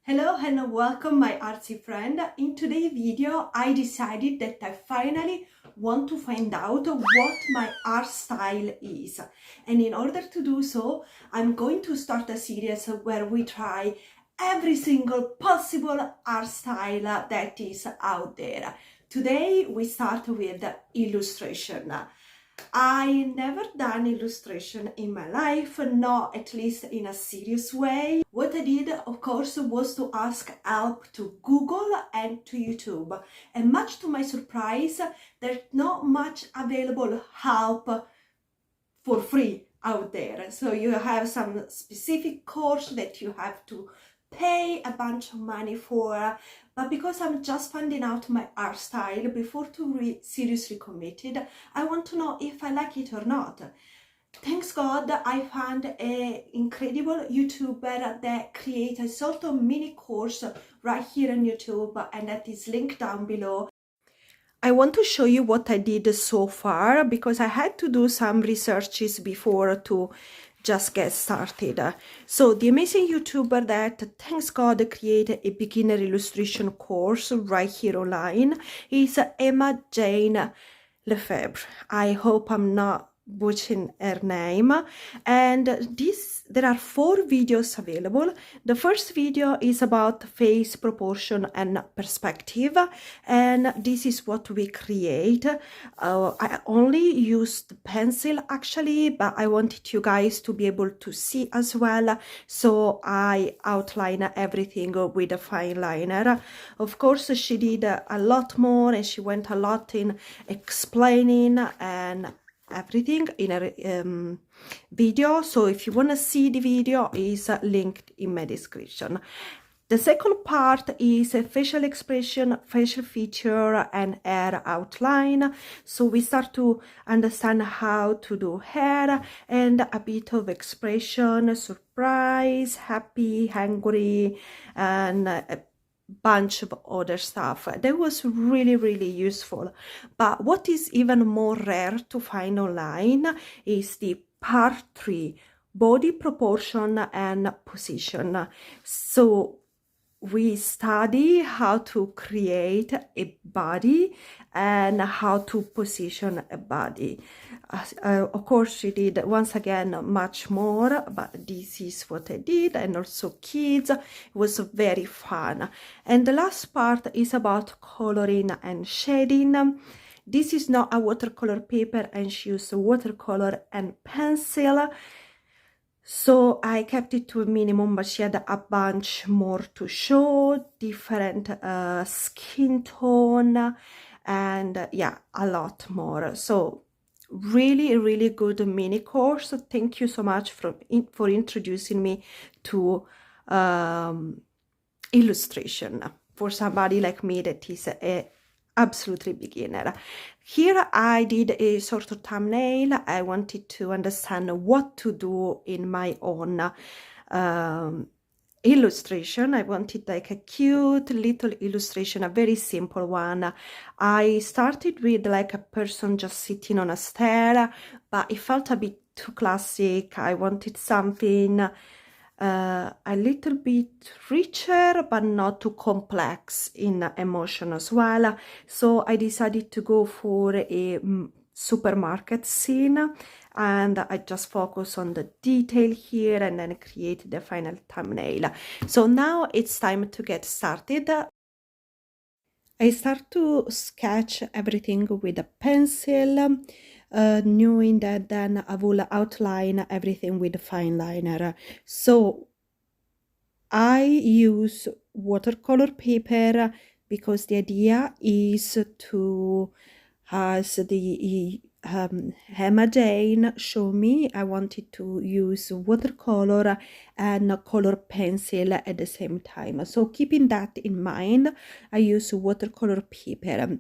Hello and welcome my artsy friend. In today's video I decided that I finally want to find out what my art style is, and in order to do so I'm going to start a series where we try every single possible art style that is out there. Today we start with illustration. I never done illustration in my life, not at least in a serious way. What I did, of course, was to ask help to Google and to YouTube. And much to my surprise, there's not much available help for free out there. So you have some specific course that you have to pay a bunch of money for, but because I'm just finding out my art style before to seriously committed, I want to know if I like it or not. Thanks God I found an incredible YouTuber that creates a sort of mini course right here on YouTube, and that is linked down below. I want to show you what I did so far because I had to do some researches before to just get started. So the amazing YouTuber that, thanks God, created a beginner illustration course right here online is Jane Lefebvre. I hope I'm not butchering her name. And there are 4 videos available. The first video is about face proportion and perspective, and this is what we create. I only used pencil actually, but I wanted you guys to be able to see as well, so I outline everything with a fine liner. Of course, she did a lot more, and she went a lot in explaining and everything in a video. So if you want to see the video, is linked in my description. The second part is a facial expression, facial feature, and hair outline. So we start to understand how to do hair and a bit of expression, surprise, happy, angry, and bunch of other stuff. That was really useful. But what is even more rare to find online is the part 3, body proportion and position. So we study how to create a body and how to position a body. Of course, she did once again much more, but this is what I did, and also kids. It was very fun. And the last part is about coloring and shading. This is not a watercolor paper, and she used watercolor and pencil, so I kept it to a minimum, but she had a bunch more to show, different skin tone, and yeah, a lot more. So really good mini course. Thank you so much for introducing me to illustration for somebody like me that is a absolutely beginner. Here I did a sort of thumbnail. I wanted to understand what to do in my own illustration. I wanted like a cute little illustration, a very simple one. I started with like a person just sitting on a stair, but it felt a bit too classic. I wanted something a little bit richer but not too complex in emotion as well. So I decided to go for a supermarket scene, and I just focus on the detail here and then create the final thumbnail. So now it's time to get started. I start to sketch everything with a pencil, knowing that then I will outline everything with a fine liner. So I use watercolor paper because the idea is to, as the Jane showed me, I wanted to use watercolor and color pencil at the same time. So keeping that in mind, I use watercolor paper.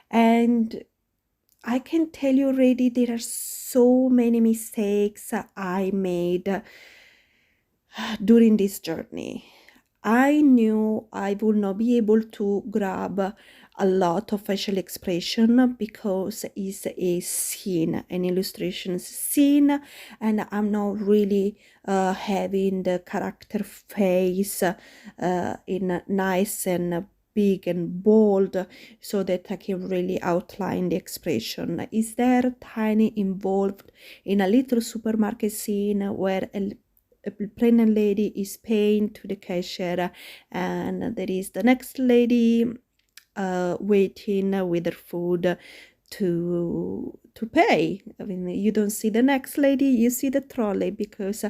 And I can tell you already there are so many mistakes I made during this journey. I knew I would not be able to grab a lot of facial expression because it's a scene, an illustration scene, and I'm not really having the character face in nice and big and bold so that I can really outline the expression. Is there tiny involved in a little supermarket scene where a pregnant lady is paying to the cashier, and there is the next lady waiting with her food to pay. I mean, you don't see the next lady, you see the trolley, because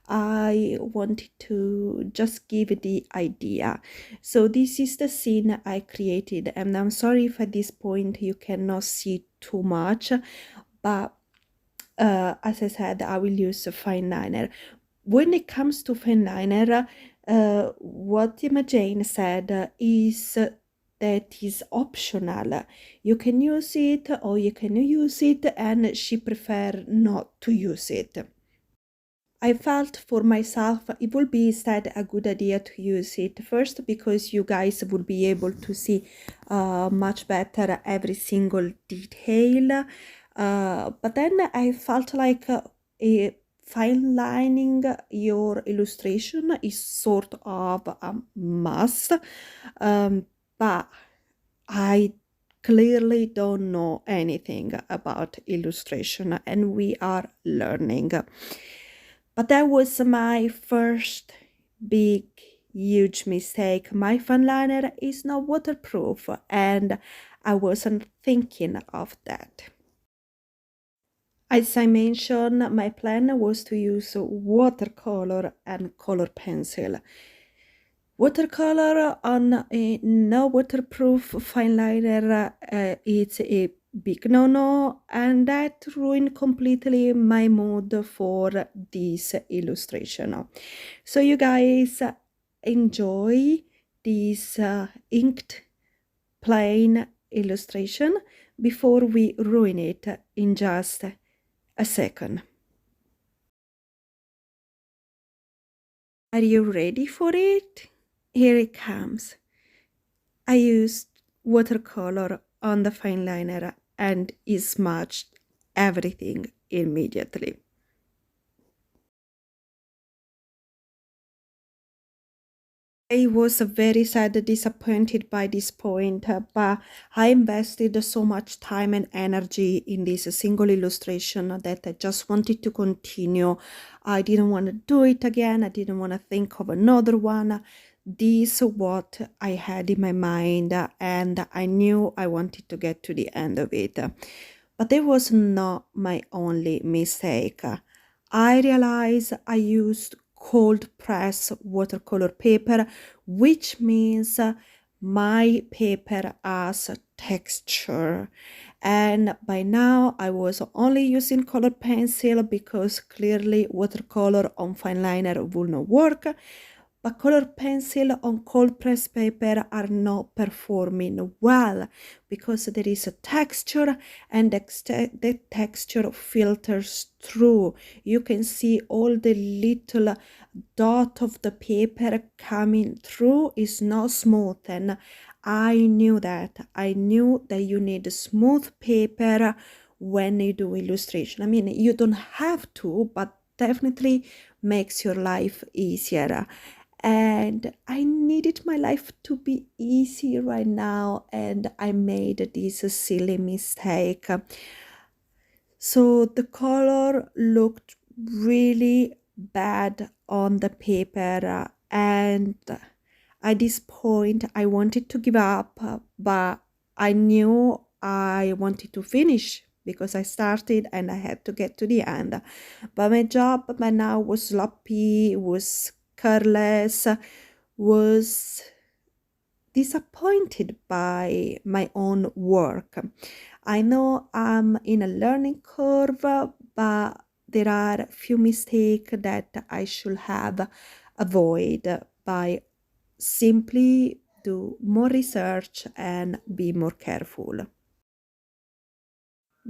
I wanted to just give the idea. So this is the scene I created, and I'm sorry if at this point you cannot see too much, but as I said, I will use a fine liner. When it comes to fine liner, what Jane said is that is optional. You can use it or you can use it, and she prefer not to use it. I felt for myself it would be instead a good idea to use it first because you guys would be able to see much better every single detail. But then I felt like a fine lining your illustration is sort of a must, but I clearly don't know anything about illustration, and we are learning. But that was my first big, huge mistake. My fine liner is not waterproof, and I wasn't thinking of that. As I mentioned, my plan was to use watercolor and color pencil. Watercolor on a no waterproof fine liner, it's a big no-no, and that ruined completely my mood for this illustration. So you guys enjoy this inked plain illustration before we ruin it in just a second. Are you ready for it? Here it comes. I used watercolor on the fine liner and it smudged everything immediately. I was very sad and disappointed by this point, but I invested so much time and energy in this single illustration that I just wanted to continue. I didn't want to do it again. I didn't want to think of another one. This is what I had in my mind, and I knew I wanted to get to the end of it. But it was not my only mistake. I realized I used cold press watercolor paper, which means my paper has texture, and by now I was only using color pencil because clearly watercolor on fine liner will not work, but color pencil on cold press paper are not performing well because there is a texture, and the texture filters through. You can see all the little dot of the paper coming through is not smooth, and I knew that. I knew that you need smooth paper when you do illustration. I mean, you don't have to, but definitely makes your life easier. And I needed my life to be easy right now, and I made this silly mistake. So the color looked really bad on the paper, and at this point I wanted to give up, but I knew I wanted to finish because I started and I had to get to the end. But my job by now was sloppy, was careless, was disappointed by my own work. I know I'm in a learning curve, but there are a few mistakes that I should have avoided by simply do more research and be more careful.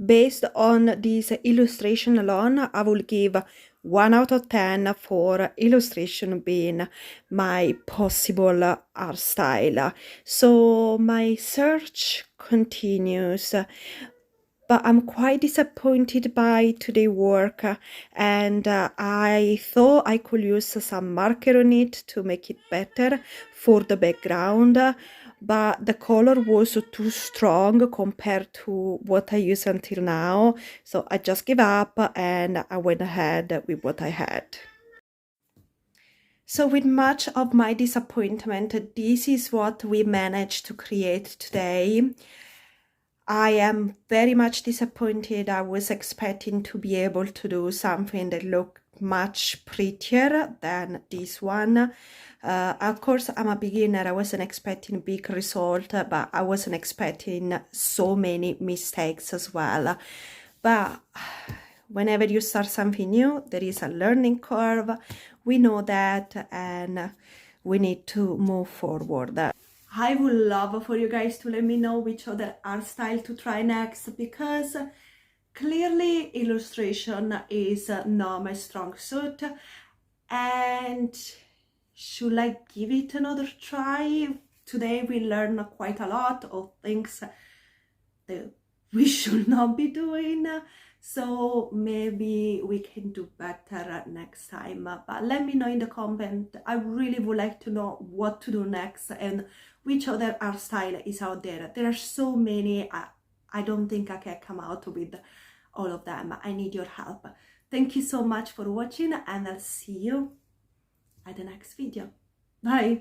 Based on this illustration alone, I will give 1 out of 10 for illustration being my possible art style. So my search continues, but I'm quite disappointed by today's work, and I thought I could use some marker on it to make it better for the background, but the color was too strong compared to what I used until now, so I just gave up and I went ahead with what I had. So with much of my disappointment, this is what we managed to create today. I am very much disappointed. I was expecting to be able to do something that looked much prettier than this one. Of course, I'm a beginner. I wasn't expecting big result, but I wasn't expecting so many mistakes as well. But whenever you start something new, there is a learning curve. We know that, and we need to move forward. I would love for you guys to let me know which other art style to try next, because clearly illustration is not my strong suit, and should I give it another try? Today we learned quite a lot of things that we should not be doing, so maybe we can do better next time. But let me know in the comment. I really would like to know what to do next and which other art style is out there. There are so many. I don't think I can come out with all of them. I need your help. Thank you so much for watching, and I'll see you at the next video. Bye!